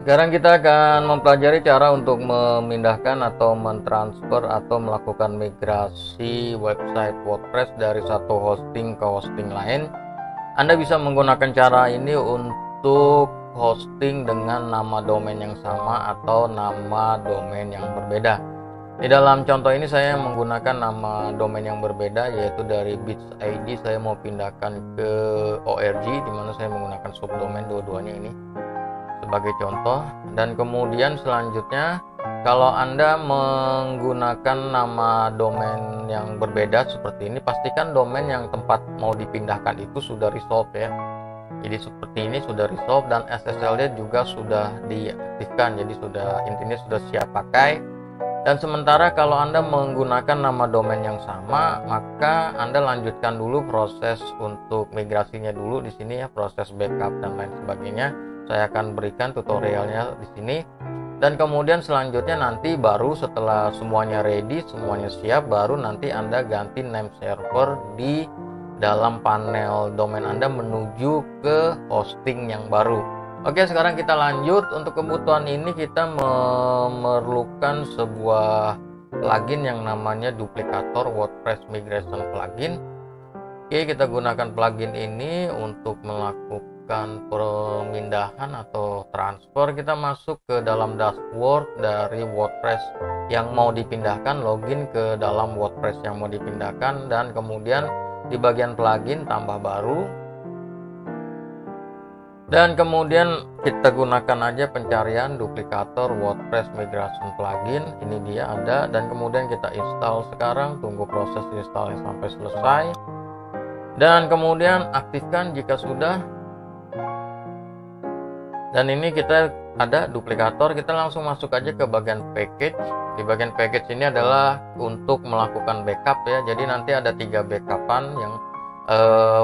Sekarang kita akan mempelajari cara untuk memindahkan atau mentransfer atau melakukan migrasi website WordPress dari satu hosting ke hosting lain. Anda bisa menggunakan cara ini untuk hosting dengan nama domain yang sama atau nama domain yang berbeda. Di dalam contoh ini saya menggunakan nama domain yang berbeda, yaitu dari bits.id saya mau pindahkan ke org, di mana saya menggunakan subdomain dua-duanya ini sebagai contoh. Dan kemudian selanjutnya, kalau Anda menggunakan nama domain yang berbeda seperti ini, pastikan domain yang tempat mau dipindahkan itu sudah resolve ya. Jadi seperti ini sudah resolve dan SSL-nya juga sudah diaktifkan, jadi intinya sudah siap pakai. Dan sementara kalau Anda menggunakan nama domain yang sama, maka Anda lanjutkan dulu proses untuk migrasinya dulu di sini ya, proses backup dan lain sebagainya. Saya akan berikan tutorialnya di sini. Dan kemudian selanjutnya nanti baru setelah semuanya ready, semuanya siap, baru nanti Anda ganti name server di dalam panel domain Anda menuju ke hosting yang baru. Oke, sekarang kita lanjut. Untuk kebutuhan ini kita memerlukan sebuah plugin yang namanya Duplicator WordPress Migration Plugin. Oke, kita gunakan plugin ini untuk melakukan pemindahan atau transfer. Kita masuk ke dalam dashboard dari WordPress yang mau dipindahkan, login ke dalam WordPress yang mau dipindahkan, dan kemudian di bagian plugin tambah baru, dan kemudian kita gunakan aja pencarian Duplicator WordPress Migration Plugin. Ini dia ada, dan kemudian kita install sekarang, tunggu proses installnya sampai selesai, dan kemudian aktifkan jika sudah. Dan ini kita ada duplikator, kita langsung masuk aja ke bagian package. Di bagian package ini adalah untuk melakukan backup ya. Jadi nanti ada 3 backupan yang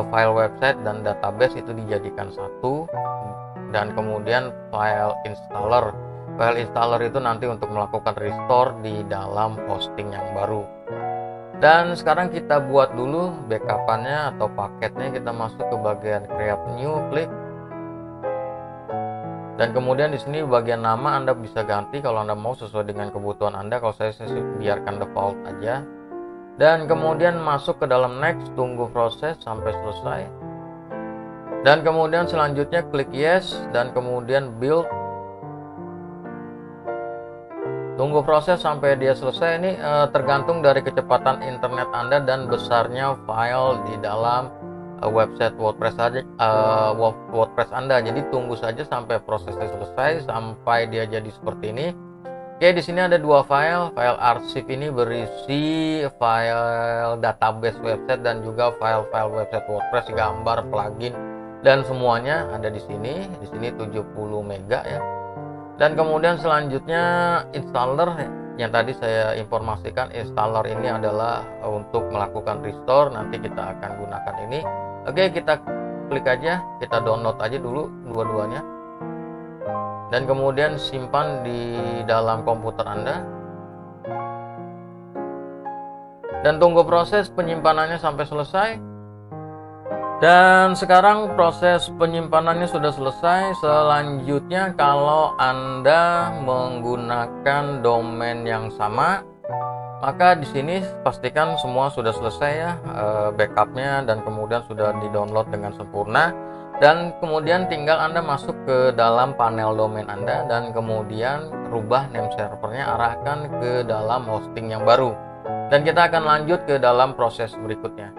file website dan database itu dijadikan satu, dan kemudian file installer. File installer itu nanti untuk melakukan restore di dalam hosting yang baru. Dan sekarang kita buat dulu backupannya atau paketnya. Kita masuk ke bagian create new, klik. Dan kemudian di sini bagian nama Anda bisa ganti kalau Anda mau sesuai dengan kebutuhan Anda. Kalau saya biarkan default aja. Dan kemudian masuk ke dalam next, tunggu proses sampai selesai. Dan kemudian selanjutnya klik yes, dan kemudian build. Tunggu proses sampai dia selesai. Ini tergantung dari kecepatan internet Anda dan besarnya file di dalam website WordPress WordPress Anda. Jadi tunggu saja sampai prosesnya selesai, sampai dia jadi seperti ini. Oke, di sini ada 2 file. File arsip ini berisi file database website dan juga file-file website WordPress, gambar, plugin, dan semuanya ada di sini. Di sini 70 mega ya. Dan kemudian selanjutnya installer yang tadi saya informasikan, installer ini adalah untuk melakukan restore. Nanti kita akan gunakan ini. Oke, kita klik aja, kita download aja dulu dua-duanya, dan kemudian simpan di dalam komputer Anda, dan tunggu proses penyimpanannya sampai selesai. Dan sekarang proses penyimpanannya sudah selesai. Selanjutnya, kalau Anda menggunakan domain yang sama, maka di sini pastikan semua sudah selesai ya, backupnya, dan kemudian sudah di-download dengan sempurna. Dan kemudian tinggal Anda masuk ke dalam panel domain Anda, dan kemudian rubah name servernya, arahkan ke dalam hosting yang baru. Dan kita akan lanjut ke dalam proses berikutnya.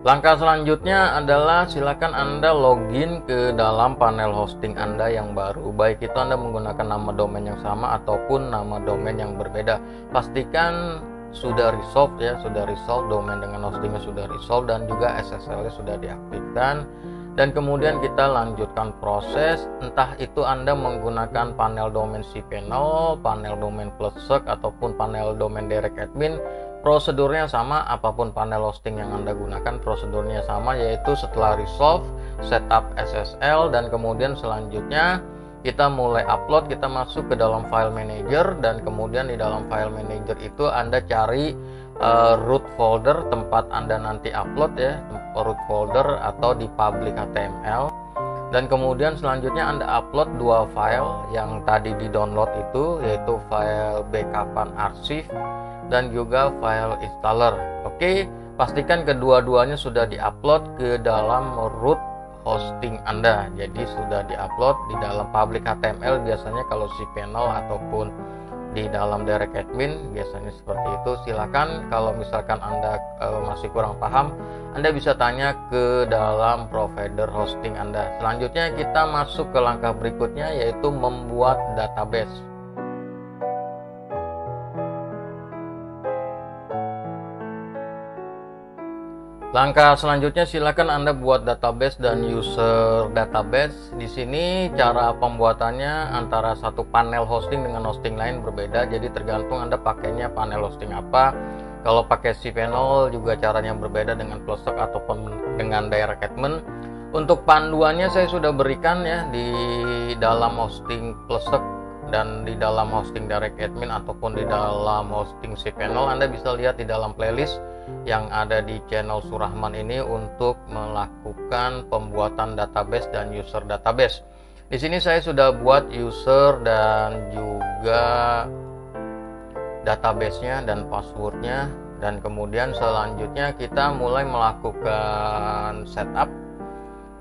Langkah selanjutnya adalah silakan Anda login ke dalam panel hosting Anda yang baru. Baik itu Anda menggunakan nama domain yang sama ataupun nama domain yang berbeda. Pastikan sudah resolve ya, sudah resolve, domain dengan hostingnya sudah resolve, dan juga SSL-nya sudah diaktifkan. Dan kemudian kita lanjutkan proses, entah itu Anda menggunakan panel domain cPanel, panel domain PlusSearch, ataupun panel domain direct admin. Prosedurnya sama, apapun panel hosting yang Anda gunakan, prosedurnya sama, yaitu setelah resolve, setup SSL, dan kemudian selanjutnya kita mulai upload. Kita masuk ke dalam file manager, dan kemudian di dalam file manager itu Anda cari root folder tempat Anda nanti upload ya, root folder atau di public HTML. Dan kemudian selanjutnya Anda upload dua file yang tadi di download itu, yaitu file backupan arsip dan juga file installer. Oke, pastikan kedua-duanya sudah diupload ke dalam root hosting Anda. Jadi sudah diupload di dalam public HTML biasanya kalau cPanel ataupun di dalam direct admin biasanya seperti itu. Silakan kalau misalkan Anda masih kurang paham, Anda bisa tanya ke dalam provider hosting Anda. Selanjutnya kita masuk ke langkah berikutnya, yaitu membuat database. Langkah selanjutnya silakan Anda buat database dan user database. Di sini cara pembuatannya antara satu panel hosting dengan hosting lain berbeda. Jadi tergantung Anda pakainya panel hosting apa. Kalau pakai cPanel juga caranya berbeda dengan Plustek ataupun dengan direct admin. Untuk panduannya saya sudah berikan ya di dalam hosting Plustek dan di dalam hosting direct admin ataupun di dalam hosting cPanel. Anda bisa lihat di dalam playlist yang ada di channel Surahman ini untuk melakukan pembuatan database dan user database. Di sini saya sudah buat user dan juga database-nya dan passwordnya, dan kemudian selanjutnya kita mulai melakukan setup.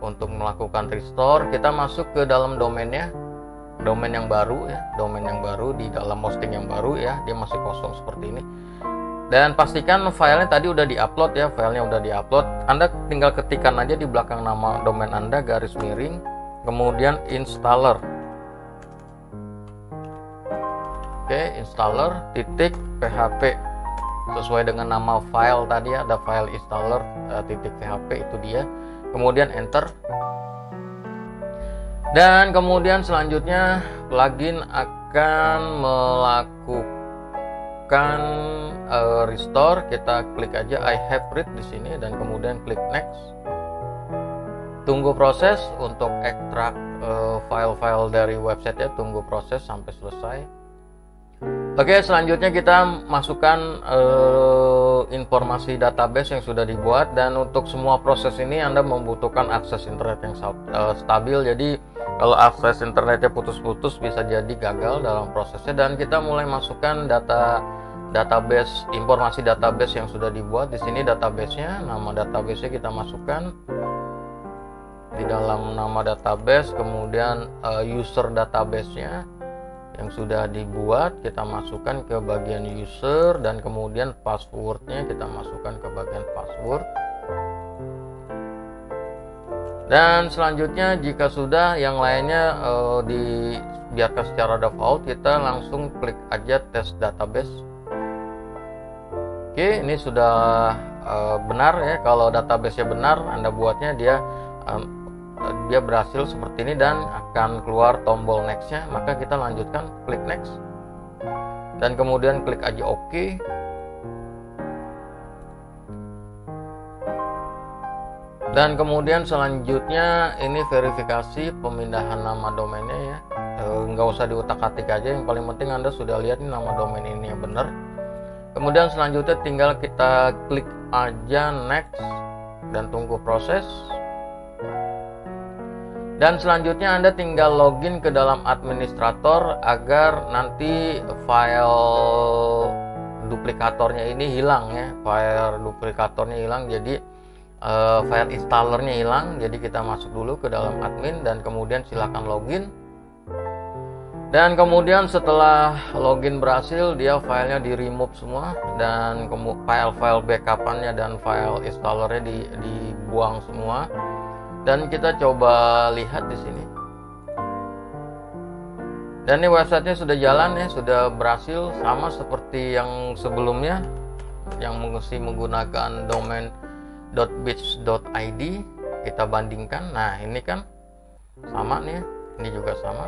Untuk melakukan restore, kita masuk ke dalam domainnya, domain yang baru ya, domain yang baru di dalam hosting yang baru ya, dia masih kosong seperti ini. Dan pastikan filenya tadi udah diupload ya, filenya udah diupload. Anda tinggal ketikkan aja di belakang nama domain Anda garis miring, kemudian installer. Oke, installer titik php sesuai dengan nama file tadi ya, ada file installer titik php itu dia. Kemudian enter. Dan kemudian selanjutnya plugin akan melakukan restore. Kita klik aja I have read di sini dan kemudian klik next. Tunggu proses untuk ekstrak file-file dari website ya, tunggu proses sampai selesai. Oke, selanjutnya kita masukkan informasi database yang sudah dibuat, dan untuk semua proses ini Anda membutuhkan akses internet yang stabil. Jadi kalau akses internetnya putus-putus bisa jadi gagal dalam prosesnya. Dan kita mulai masukkan database, informasi database yang sudah dibuat. Di sini database-nya, nama database-nya kita masukkan di dalam nama database, kemudian user database-nya yang sudah dibuat kita masukkan ke bagian user, dan kemudian passwordnya kita masukkan ke bagian password. Dan selanjutnya jika sudah yang lainnya dibiarkan secara default, kita langsung klik aja test database. Oke, ini sudah benar ya. Kalau database-nya benar Anda buatnya, dia berhasil seperti ini dan akan keluar tombol next-nya. Maka kita lanjutkan, klik next dan kemudian klik aja OK. Dan kemudian selanjutnya ini verifikasi pemindahan nama domainnya ya. Nggak usah diutak-atik aja, yang paling penting Anda sudah lihat nih nama domain ini yang benar. Kemudian selanjutnya tinggal kita klik aja next dan tunggu proses. Dan selanjutnya Anda tinggal login ke dalam administrator agar nanti file duplikatornya ini hilang ya. File duplikatornya hilang, jadi file installernya hilang. Jadi kita masuk dulu ke dalam admin dan kemudian silakan login. Dan kemudian setelah login berhasil, dia filenya di remove semua, dan file-file backupannya dan file installernya dibuang semua. Dan kita coba lihat di sini. Dan ini websitenya sudah jalan ya, sudah berhasil, sama seperti yang sebelumnya yang menggunakan domain .biz.id. Kita bandingkan. Nah, ini kan sama nih, ini juga sama.